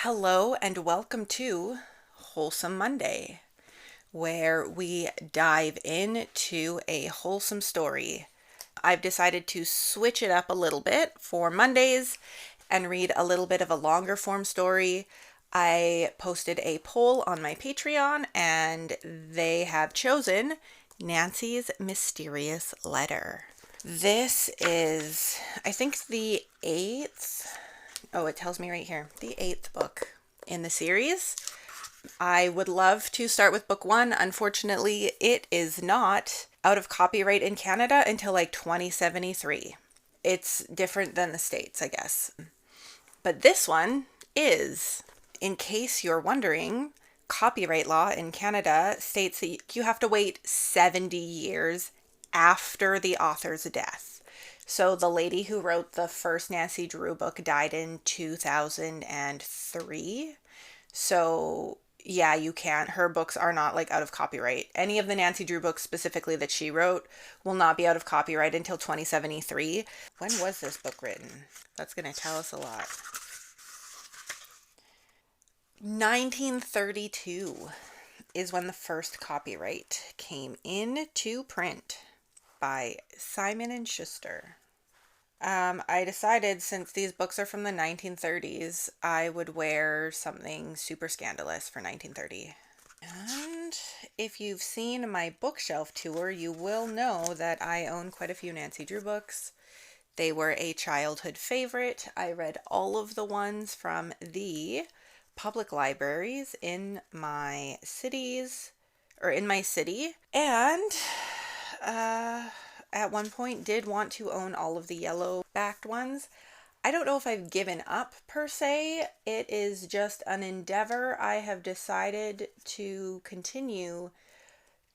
Hello and welcome to Wholesome Monday, where we dive into a wholesome story. I've decided to switch it up a little bit for Mondays and read a little bit of a longer form story. I posted a poll on my Patreon and they have chosen Nancy's Mysterious Letter. This is, I think, the eighth. Oh, it tells me right here, the eighth book in the series. I would love to start with book one. Unfortunately, it is not out of copyright in Canada until like 2073. It's different than the States, I guess. But this one is. In case you're wondering, copyright law in Canada states that you have to wait 70 years after the author's death. So the lady who wrote the first Nancy Drew book died in 2003. So yeah, you can't. Her books are not like out of copyright. Any of the Nancy Drew books specifically that she wrote will not be out of copyright until 2073. When was this book written? That's going to tell us a lot. 1932 is when the first copyright came into print by Simon & Schuster. I decided since these books are from the 1930s, I would wear something super scandalous for 1930. And if you've seen my bookshelf tour, you will know that I own quite a few Nancy Drew books. They were a childhood favorite. I read all of the ones from the public libraries in my cities, or in my city. And, at one point did want to own all of the yellow backed ones. I don't know if I've given up per se. It is just an endeavor I have decided to continue,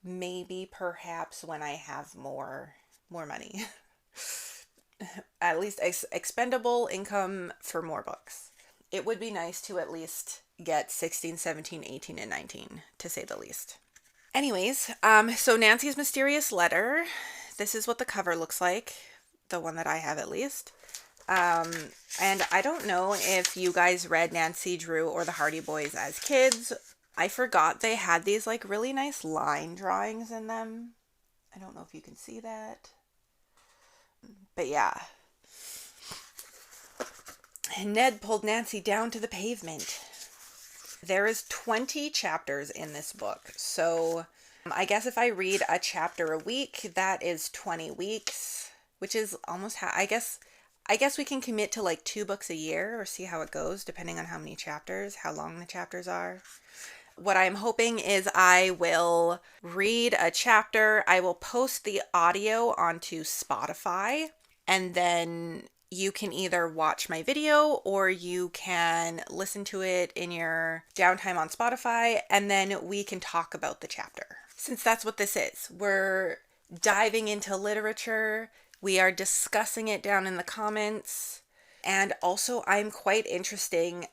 maybe perhaps when I have more money. At least expendable income for more books. It would be nice to at least get 16, 17, 18, and 19, to say the least. Anyways, so Nancy's Mysterious Letter. This is what the cover looks like, the one that I have at least. And I don't know if you guys read Nancy Drew or the Hardy Boys as kids. I forgot they had these like really nice line drawings in them. I don't know if you can see that. But yeah. Ned pulled Nancy down to the pavement. There is 20 chapters in this book, so I guess if I read a chapter a week, that is 20 weeks, which is almost I guess we can commit to like 2 books a year or see how it goes, depending on how many chapters, how long the chapters are. What I'm hoping is I will read a chapter, I will post the audio onto Spotify, and then you can either watch my video or you can listen to it in your downtime on Spotify, and then we can talk about the chapter. Since that's what this is, we're diving into literature, we are discussing it down in the comments, and also I'm quite interesting,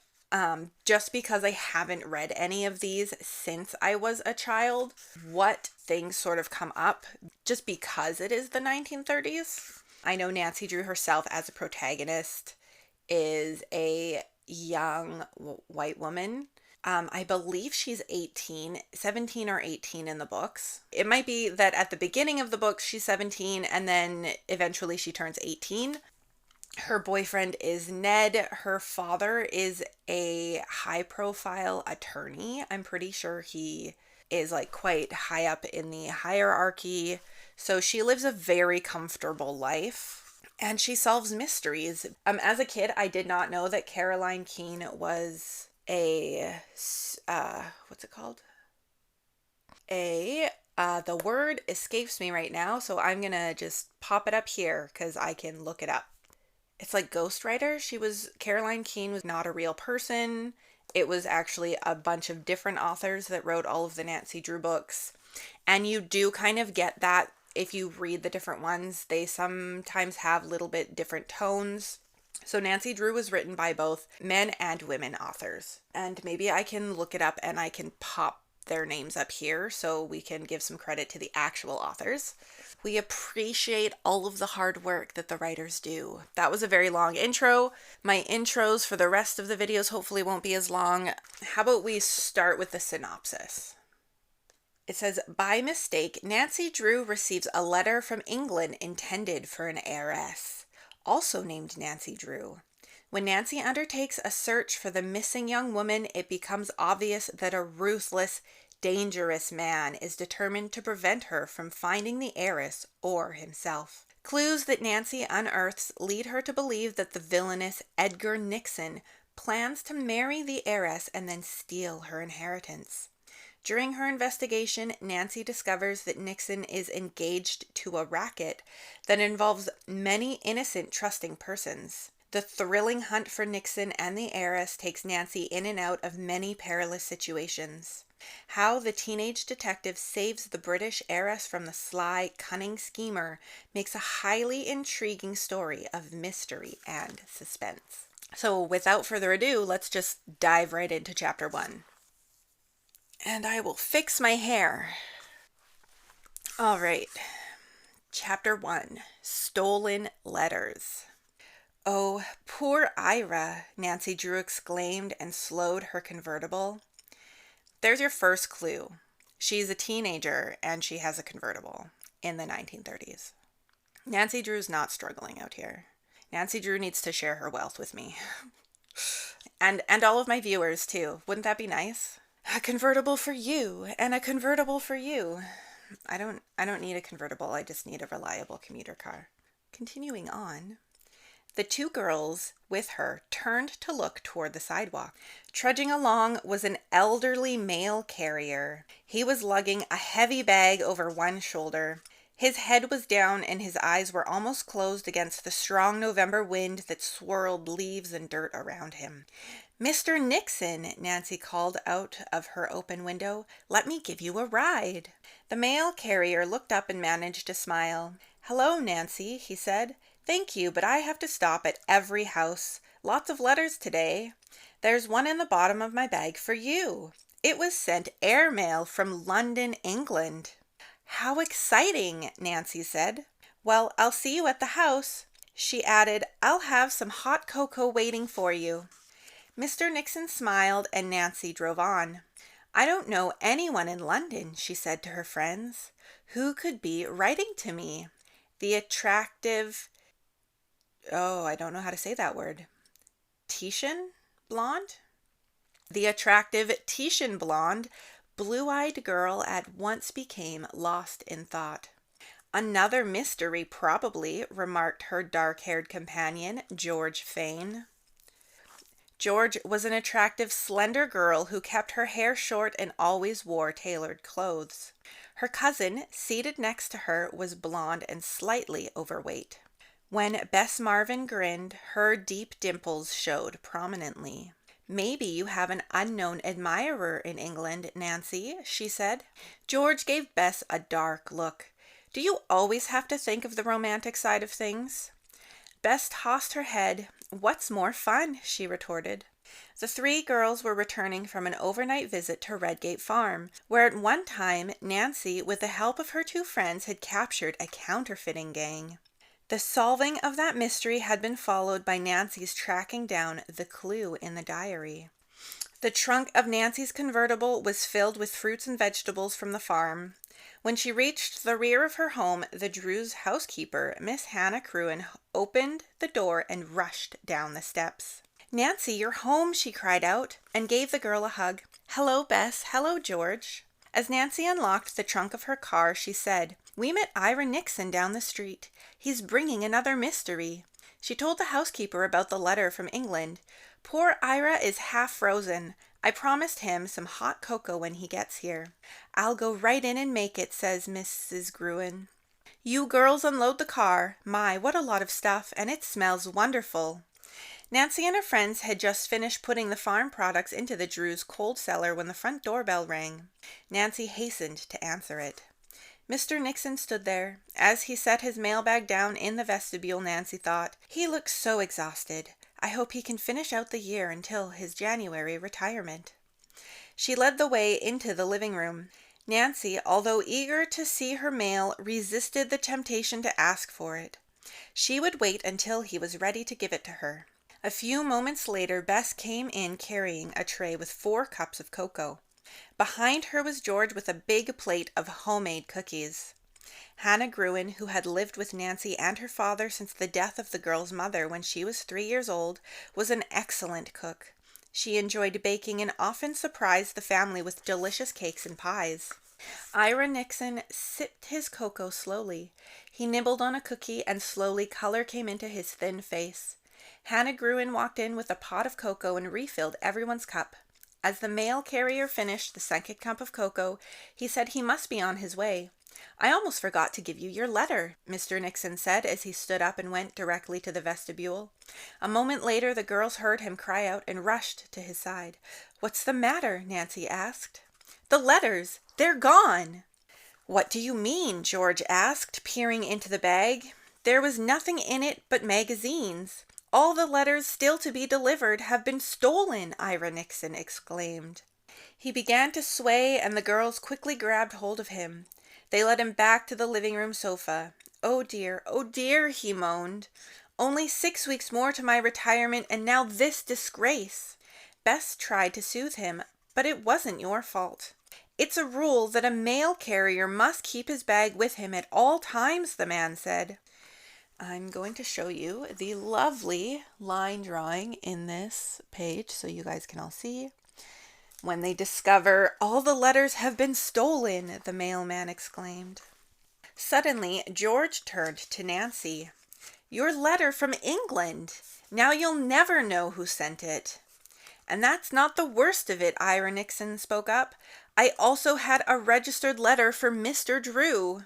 just because I haven't read any of these since I was a child, what things sort of come up just because it is the 1930s. I know Nancy Drew herself as a protagonist is a young white woman. I believe she's 17 or 18 in the books. It might be that at the beginning of the books she's 17 and then eventually she turns 18. Her boyfriend is Ned. Her father is a high-profile attorney. I'm pretty sure he is like quite high up in the hierarchy. So she lives a very comfortable life and she solves mysteries. As a kid, I did not know that Caroline Keene was what's it called? The word escapes me right now, so I'm gonna just pop it up here because I can look it up. It's like ghostwriter. Caroline Keene was not a real person. It was actually a bunch of different authors that wrote all of the Nancy Drew books. And you do kind of get that if you read the different ones. They sometimes have a little bit different tones. So Nancy Drew was written by both men and women authors. And maybe I can look it up and I can pop their names up here so we can give some credit to the actual authors. We appreciate all of the hard work that the writers do. That was a very long intro. My intros for the rest of the videos hopefully won't be as long. How about we start with the synopsis? It says, by mistake, Nancy Drew receives a letter from England intended for an heiress, also named Nancy Drew. When Nancy undertakes a search for the missing young woman, it becomes obvious that a ruthless, dangerous man is determined to prevent her from finding the heiress or himself. Clues that Nancy unearths lead her to believe that the villainous Edgar Nixon plans to marry the heiress and then steal her inheritance. During her investigation, Nancy discovers that Nixon is engaged to a racket that involves many innocent, trusting persons. The thrilling hunt for Nixon and the heiress takes Nancy in and out of many perilous situations. How the teenage detective saves the British heiress from the sly, cunning schemer makes a highly intriguing story of mystery and suspense. So without further ado, let's just dive right into chapter 1. And I will fix my hair. All right. Chapter 1, Stolen Letters. Oh, poor Ira, Nancy Drew exclaimed and slowed her convertible. There's your first clue. She's a teenager and she has a convertible in the 1930s. Nancy Drew's not struggling out here. Nancy Drew needs to share her wealth with me. and all of my viewers too. Wouldn't that be nice? A convertible for you and a convertible for you. I don't need a convertible. I just need a reliable commuter car. Continuing on. The two girls with her turned to look toward the sidewalk. Trudging along was an elderly mail carrier. He was lugging a heavy bag over one shoulder. His head was down and his eyes were almost closed against the strong November wind that swirled leaves and dirt around him. Mr. Nixon, Nancy called out of her open window, let me give you a ride. The mail carrier looked up and managed to smile. Hello, Nancy, he said. Thank you, but I have to stop at every house. Lots of letters today. There's one in the bottom of my bag for you. It was sent airmail from London, England. How exciting, Nancy said. Well, I'll see you at the house. She added, I'll have some hot cocoa waiting for you. Mr. Nixon smiled and Nancy drove on. I don't know anyone in London, she said to her friends. Who could be writing to me? The attractive... I don't know how to say that word. Titian blonde? The attractive Titian blonde, blue-eyed girl at once became lost in thought. Another mystery, probably, remarked her dark-haired companion, George Fane. George was an attractive, slender girl who kept her hair short and always wore tailored clothes. Her cousin, seated next to her, was blonde and slightly overweight. When Bess Marvin grinned, her deep dimples showed prominently. Maybe you have an unknown admirer in England, Nancy, she said. George gave Bess a dark look. Do you always have to think of the romantic side of things? Bess tossed her head. What's more fun? She retorted. The three girls were returning from an overnight visit to Redgate Farm, where at one time Nancy, with the help of her two friends, had captured a counterfeiting gang. The solving of that mystery had been followed by Nancy's tracking down the clue in the diary. The trunk of Nancy's convertible was filled with fruits and vegetables from the farm. When she reached the rear of her home, the Drews' housekeeper, Miss Hannah Cruin, opened the door and rushed down the steps. Nancy, you're home, she cried out, and gave the girl a hug. Hello, Bess. Hello, George. As Nancy unlocked the trunk of her car, she said, We met Ira Nixon down the street. He's bringing another mystery. She told the housekeeper about the letter from England. Poor Ira is half frozen. I promised him some hot cocoa when he gets here. I'll go right in and make it, says Mrs. Gruen. You girls unload the car. My, what a lot of stuff, and it smells wonderful. Nancy and her friends had just finished putting the farm products into the Drews' cold cellar when the front doorbell rang. Nancy hastened to answer it. Mr. Nixon stood there. As he set his mailbag down in the vestibule, Nancy thought, he looks so exhausted. I hope he can finish out the year until his January retirement. She led the way into the living room. Nancy, although eager to see her mail, resisted the temptation to ask for it. She would wait until he was ready to give it to her. A few moments later, Bess came in carrying a tray with 4 cups of cocoa. Behind her was George with a big plate of homemade cookies. Hannah Gruen, who had lived with Nancy and her father since the death of the girl's mother when she was 3 years old, was an excellent cook. She enjoyed baking and often surprised the family with delicious cakes and pies. Ira Nixon sipped his cocoa slowly. He nibbled on a cookie and slowly color came into his thin face. Hannah Gruen walked in with a pot of cocoa and refilled everyone's cup. As the mail carrier finished the second cup of cocoa, he said he must be on his way. "I almost forgot to give you your letter," Mr. Nixon said as he stood up and went directly to the vestibule. A moment later, the girls heard him cry out and rushed to his side. "What's the matter?" Nancy asked. "The letters! They're gone!" "What do you mean?" George asked, peering into the bag. "There was nothing in it but magazines. All the letters still to be delivered have been stolen," Ira Nixon exclaimed. He began to sway, and the girls quickly grabbed hold of him. They led him back to the living room sofa. "Oh dear," he moaned. "Only 6 weeks more to my retirement, and now this disgrace." Bess tried to soothe him, but it wasn't your fault. "It's a rule that a mail carrier must keep his bag with him at all times," the man said. I'm going to show you the lovely line drawing in this page so you guys can all see. "When they discover all the letters have been stolen," the mailman exclaimed. Suddenly, George turned to Nancy. "Your letter from England! Now you'll never know who sent it." "And that's not the worst of it," Ira Nixon spoke up. "I also had a registered letter for Mr. Drew.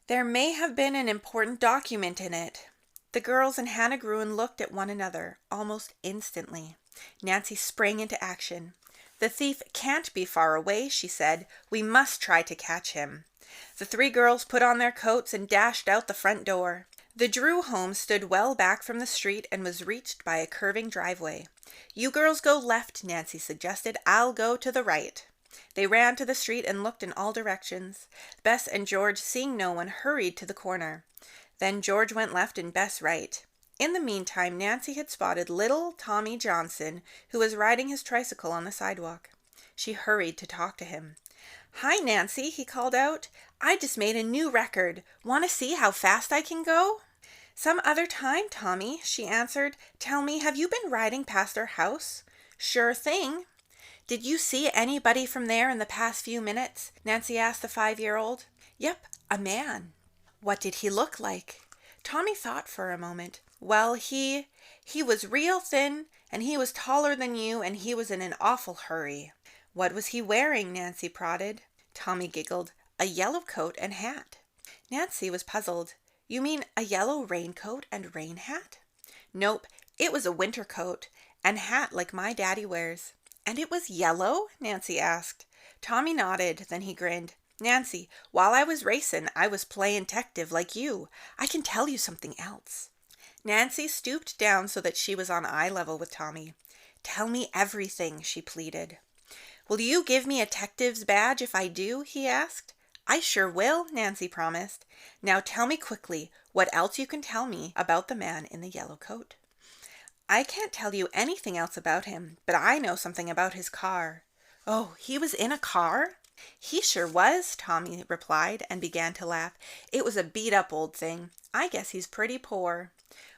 There may have been an important document in it." The girls and Hannah Gruen looked at one another almost instantly. Nancy sprang into action. "The thief can't be far away," she said. "We must try to catch him." The 3 girls put on their coats and dashed out the front door. The Drew home stood well back from the street and was reached by a curving driveway. "You girls go left," Nancy suggested. "I'll go to the right." They ran to the street and looked in all directions. Bess and George, seeing no one, hurried to the corner. Then George went left and Bess right. In the meantime, Nancy had spotted little Tommy Johnson, who was riding his tricycle on the sidewalk. She hurried to talk to him. "Hi, Nancy," he called out. "I just made a new record. Want to see how fast I can go?" "Some other time, Tommy," she answered. "Tell me, have you been riding past our house?" "Sure thing." "Did you see anybody from there in the past few minutes?" Nancy asked the 5-year-old. "Yep, a man." "What did he look like?" Tommy thought for a moment. "Well, he was real thin, and he was taller than you, and he was in an awful hurry." "What was he wearing?" Nancy prodded. Tommy giggled. "A yellow coat and hat." Nancy was puzzled. "You mean a yellow raincoat and rain hat?" "Nope, it was a winter coat and hat like my daddy wears." "And it was yellow?" Nancy asked. Tommy nodded, then he grinned. "Nancy, while I was racing, I was playing 'tective like you. I can tell you something else." Nancy stooped down so that she was on eye level with Tommy. "Tell me everything," she pleaded. "Will you give me a 'tective's badge if I do?" he asked. "I sure will," Nancy promised. "Now tell me quickly what else you can tell me about the man in the yellow coat." "I can't tell you anything else about him, but I know something about his car." "Oh, he was in a car?" "He sure was," Tommy replied and began to laugh. "It was a beat-up old thing. I guess he's pretty poor."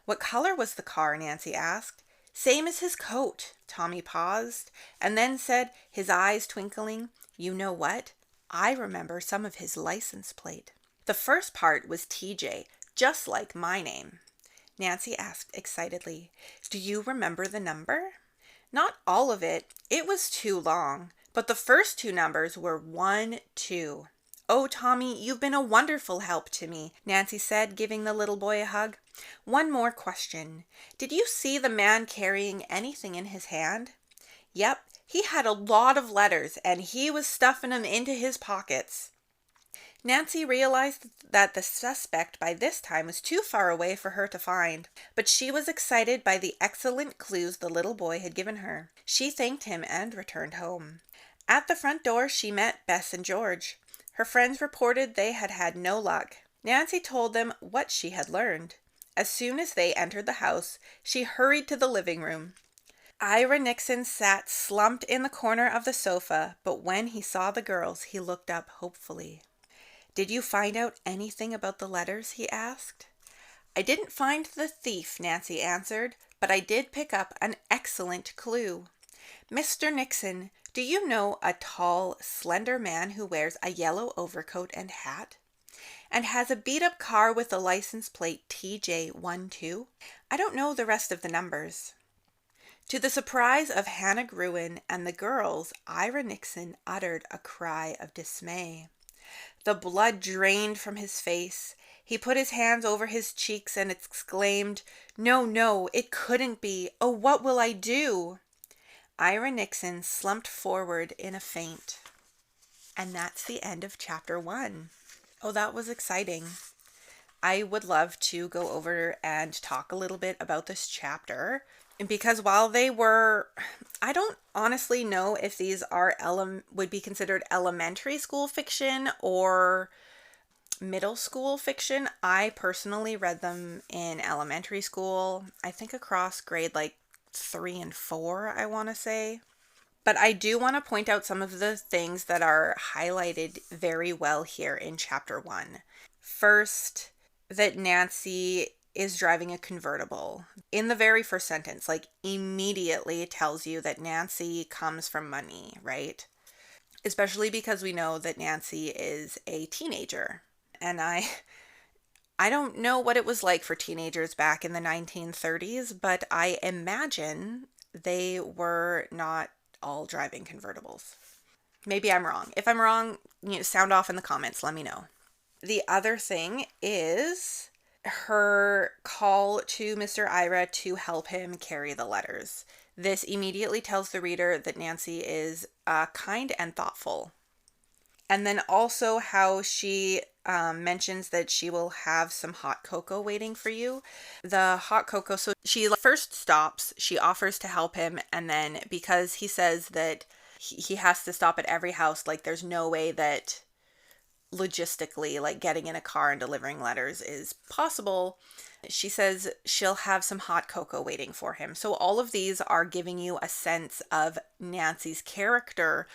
"What color was the car?" Nancy asked. "Same as his coat." Tommy paused and then said, his eyes twinkling, "You know what? I remember some of his license plate. The first part was TJ, just like my name." Nancy asked excitedly, "Do you remember the number?" "Not all of it. It was too long. But the first 2 numbers were 1, 2. "Oh, Tommy, you've been a wonderful help to me," Nancy said, giving the little boy a hug. "One more question. Did you see the man carrying anything in his hand?" "Yep, he had a lot of letters, and he was stuffing them into his pockets." Nancy realized that the suspect by this time was too far away for her to find, but she was excited by the excellent clues the little boy had given her. She thanked him and returned home. At the front door, she met Bess and George. Her friends reported they had had no luck. Nancy told them what she had learned. As soon as they entered the house, she hurried to the living room. Ira Nixon sat slumped in the corner of the sofa, but when he saw the girls, he looked up hopefully. "Did you find out anything about the letters?" he asked. "I didn't find the thief," Nancy answered, "but I did pick up an excellent clue. Mr. Nixon, do you know a tall, slender man who wears a yellow overcoat and hat? And has a beat-up car with the license plate TJ12? I don't know the rest of the numbers." To the surprise of Hannah Gruen and the girls, Ira Nixon uttered a cry of dismay. The blood drained from his face. He put his hands over his cheeks and exclaimed, "No, no, it couldn't be. Oh, what will I do?" Ira Nixon slumped forward in a faint. And that's the end of chapter 1. Oh, that was exciting. I would love to go over and talk a little bit about this chapter, because while they were, I don't honestly know if these are would be considered elementary school fiction or middle school fiction. I personally read them in elementary school, I think across grade like 3 and 4, I want to say. But I do want to point out some of the things that are highlighted very well here in chapter 1. First, that Nancy is driving a convertible. In the very first sentence, like immediately tells you that Nancy comes from money, right? Especially because we know that Nancy is a teenager. And I don't know what it was like for teenagers back in the 1930s, but I imagine they were not all driving convertibles. Maybe I'm wrong. If I'm wrong, sound off in the comments, let me know. The other thing is her call to Mr. Ira to help him carry the letters. This immediately tells the reader that Nancy is kind and thoughtful. And then also how she mentions that she will have some hot cocoa waiting for you. The hot cocoa, so she first stops, she offers to help him, and then because he says that he has to stop at every house, like there's no way that logistically, like getting in a car and delivering letters is possible, she says she'll have some hot cocoa waiting for him. So all of these are giving you a sense of Nancy's character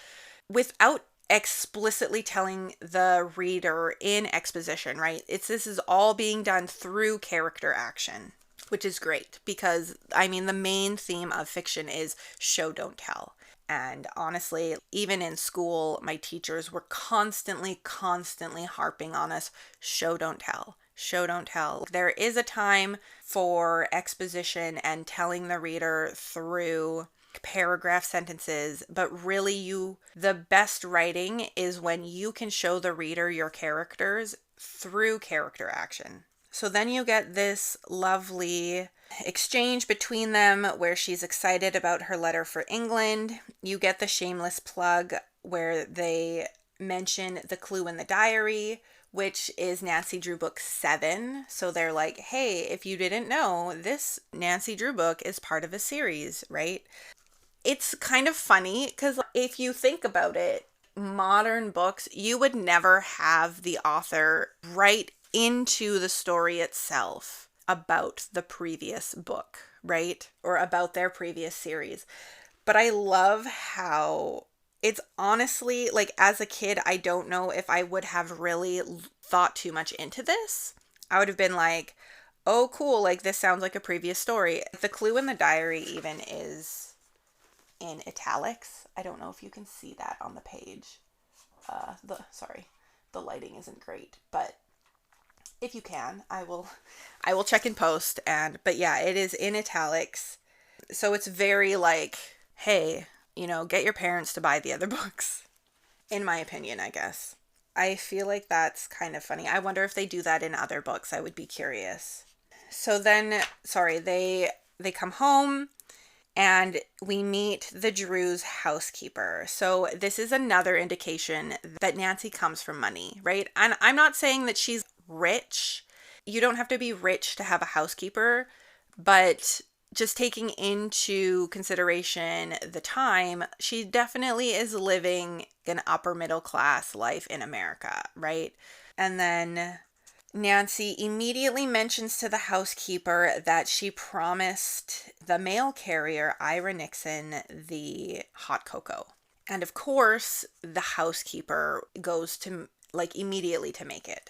without explicitly telling the reader in exposition, right? This is all being done through character action, which is great because, I mean, the main theme of fiction is show, don't tell. And honestly, even in school, my teachers were constantly harping on us, show, don't tell. Show, don't tell. There is a time for exposition and telling the reader through paragraph sentences, but really the best writing is when you can show the reader your characters through character action. So then you get this lovely exchange between them where she's excited about her letter for England. You get the shameless plug where they mention the clue in the diary, which is Nancy Drew book 7. So they're like, hey, if you didn't know, this Nancy Drew book is part of a series, right? It's kind of funny because if you think about it, modern books, you would never have the author write into the story itself about the previous book, right? Or about their previous series. But I love how it's honestly, like as a kid, I don't know if I would have really thought too much into this. I would have been like, oh, cool, like this sounds like a previous story. The clue in the diary even is in italics. I don't know if you can see that on the page. The lighting isn't great, but if you can, I will check in post. But yeah, it is in italics. So it's very like, hey, get your parents to buy the other books. In my opinion, I guess. I feel like that's kind of funny. I wonder if they do that in other books. I would be curious. So then, they come home and we meet the Drews' housekeeper. So this is another indication that Nancy comes from money, right? And I'm not saying that she's rich. You don't have to be rich to have a housekeeper, but just taking into consideration the time, she definitely is living an upper middle class life in America, right? And then Nancy immediately mentions to the housekeeper that she promised the mail carrier, Ira Nixon, the hot cocoa. And of course, the housekeeper goes to, like, immediately to make it.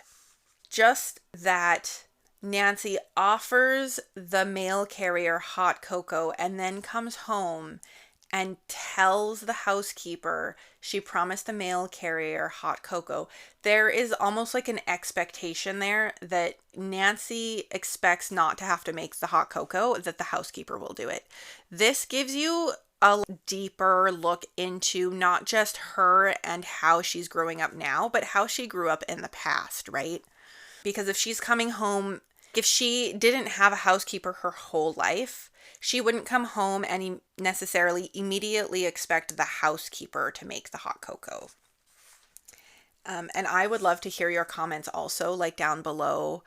Just that Nancy offers the mail carrier hot cocoa and then comes home and tells the housekeeper she promised the mail carrier hot cocoa. There is almost like an expectation there that Nancy expects not to have to make the hot cocoa, that the housekeeper will do it. This gives you a deeper look into not just her and how she's growing up now, but how she grew up in the past, right? Because if she's coming home, if she didn't have a housekeeper her whole life, she wouldn't come home and necessarily immediately expect the housekeeper to make the hot cocoa. And I would love to hear your comments also, like down below.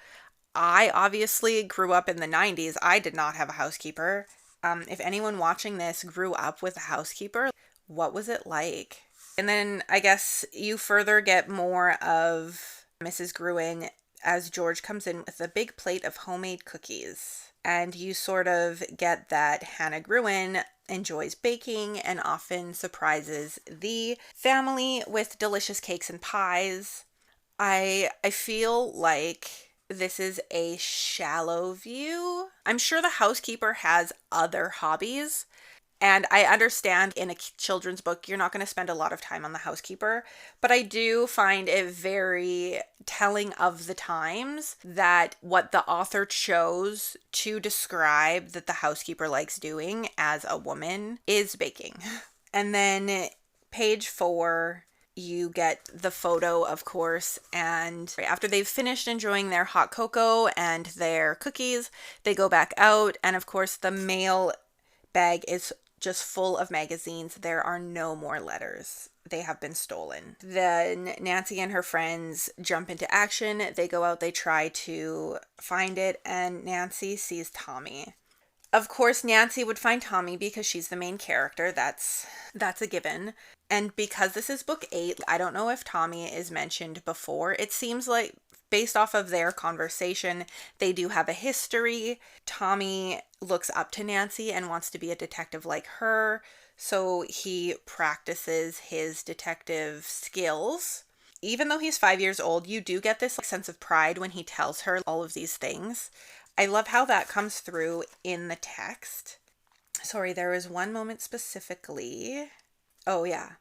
I obviously grew up in the 90s. I did not have a housekeeper. If anyone watching this grew up with a housekeeper, what was it like? And then I guess you further get more of Mrs. Gruen as George comes in with a big plate of homemade cookies. And you sort of get that Hannah Gruen enjoys baking and often surprises the family with delicious cakes and pies. I feel like this is a shallow view. I'm sure the housekeeper has other hobbies. And I understand in a children's book, you're not going to spend a lot of time on the housekeeper, but I do find it very telling of the times that what the author chose to describe that the housekeeper likes doing as a woman is baking. And then page 4, you get the photo, of course, and after they've finished enjoying their hot cocoa and their cookies, they go back out, and of course the mail bag is just full of magazines. There are no more letters. They have been stolen. Then Nancy and her friends jump into action. They go out, they try to find it, and Nancy sees Tommy. Of course, Nancy would find Tommy because she's the main character. That's a given. And because this is book 8, I don't know if Tommy is mentioned before. It seems like, based off of their conversation, they do have a history. Tommy looks up to Nancy and wants to be a detective like her, so he practices his detective skills. Even though he's 5 years old, you do get this sense of pride when he tells her all of these things. I love how that comes through in the text. Sorry, there was one moment specifically. Oh, yeah.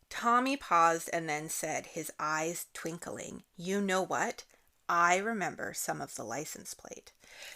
Tommy paused and then said, his eyes twinkling, "You know what? I remember some of the license plate."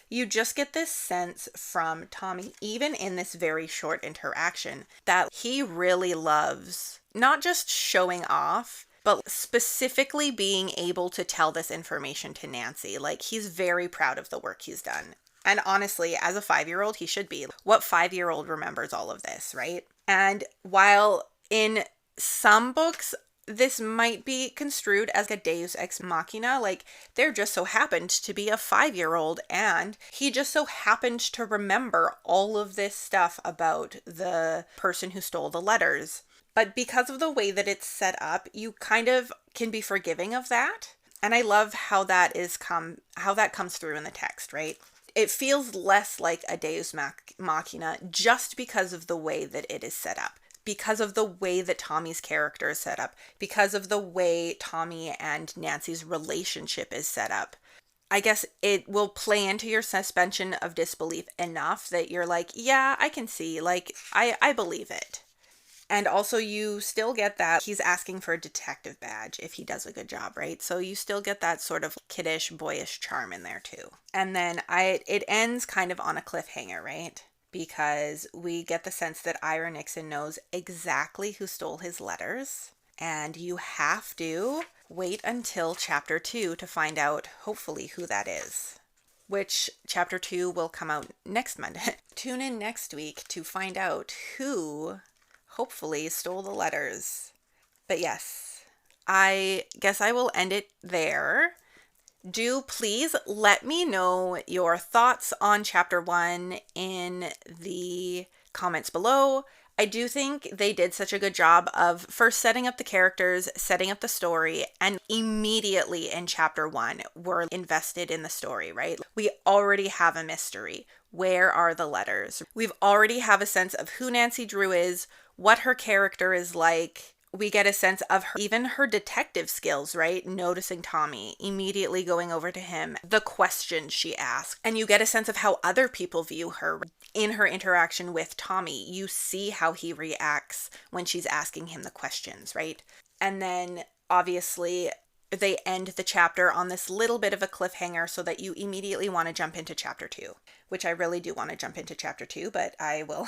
You just get this sense from Tommy, even in this very short interaction, that he really loves not just showing off, but specifically being able to tell this information to Nancy. Like, he's very proud of the work he's done. And honestly, as a 5-year-old, he should be. What 5-year-old remembers all of this, right? And while in some books, this might be construed as a deus ex machina, like there just so happened to be a 5-year-old and he just so happened to remember all of this stuff about the person who stole the letters. But because of the way that it's set up, you kind of can be forgiving of that. And I love how that comes through in the text, right? It feels less like a deus machina just because of the way that it is set up. Because of the way that Tommy's character is set up, because of the way Tommy and Nancy's relationship is set up. I guess it will play into your suspension of disbelief enough that you're like, yeah, I can see, like, I believe it. And also you still get that he's asking for a detective badge if he does a good job, right? So you still get that sort of kiddish, boyish charm in there too. And then it ends kind of on a cliffhanger, right? Because we get the sense that Ira Nixon knows exactly who stole his letters. And you have to wait until chapter 2 to find out, hopefully, who that is. Which chapter 2 will come out next Monday. Tune in next week to find out who, hopefully, stole the letters. But yes, I guess I will end it there. Do please let me know your thoughts on chapter 1 in the comments below. I do think they did such a good job of first setting up the characters, setting up the story, and immediately in chapter 1, we're invested in the story, right? We already have a mystery. Where are the letters? We've already have a sense of who Nancy Drew is, what her character is like. We get a sense of her, even her detective skills, right? Noticing Tommy, immediately going over to him, the questions she asks. And you get a sense of how other people view her in her interaction with Tommy. You see how he reacts when she's asking him the questions, right? And then obviously they end the chapter on this little bit of a cliffhanger so that you immediately want to jump into chapter 2, which I really do want to jump into chapter 2, but I will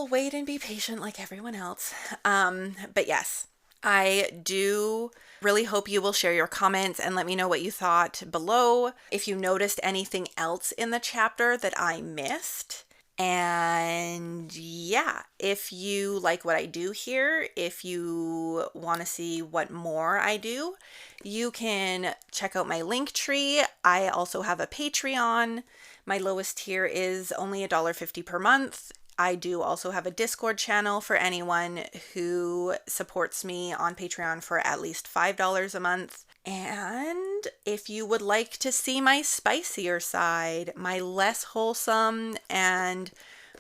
wait and be patient like everyone else. But yes, I do really hope you will share your comments and let me know what you thought below. If you noticed anything else in the chapter that I missed. And yeah, if you like what I do here, if you want to see what more I do, you can check out my Linktree. I also have a Patreon. My lowest tier is only $1.50 per month. I do also have a Discord channel for anyone who supports me on Patreon for at least $5 a month. And if you would like to see my spicier side, my less wholesome and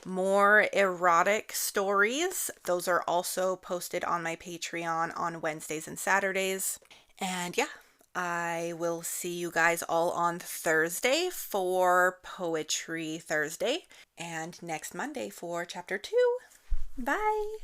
more erotic stories, those are also posted on my Patreon on Wednesdays and Saturdays. And yeah, I will see you guys all on Thursday for Poetry Thursday and next Monday for chapter 2. Bye.